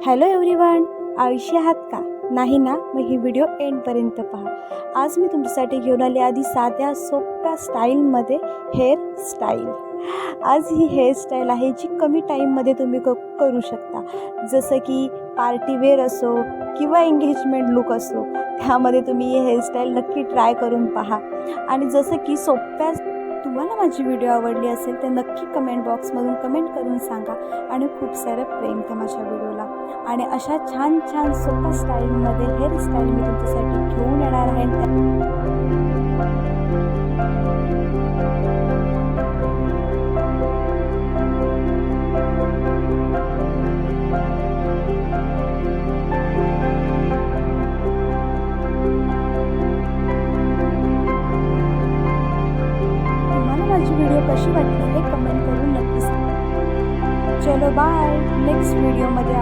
Hello everyone, आळशी आहात का? नाही ना? मग ही व्हिडिओ एंडपर्यंत पहा. आज मी तुमच्यासाठी घेऊन आली आधी साध्या सोप्या स्टाईलमध्ये हेअरस्टाईल. आज ही हेअरस्टाईल आहे जी कमी टाईममध्ये तुम्ही करू शकता. जसं की पार्टीवेअर असो किंवा एंगेजमेंट लुक असो, त्यामध्ये तुम्ही ही हेअरस्टाईल नक्की ट्राय करून पहा. आणि जसं की सोप्या तुम्हाला माझी व्हिडिओ आवडली असेल तर नक्की कमेंट बॉक्समधून कमेंट करून सांगा आणि खूप सारं प्रेम द्या माझ्या व्हिडिओला. आणि अशा छान छान सोप्या स्टाईलमध्ये हेअरस्टाईल मी तुमच्यासाठी घेऊन येणार आहे. तुम्हाला माझी व्हिडिओ कशी वाटली हे कमेंट करून नक्की सांगा. चलो बाय, नेक्स्ट व्हिडिओमध्ये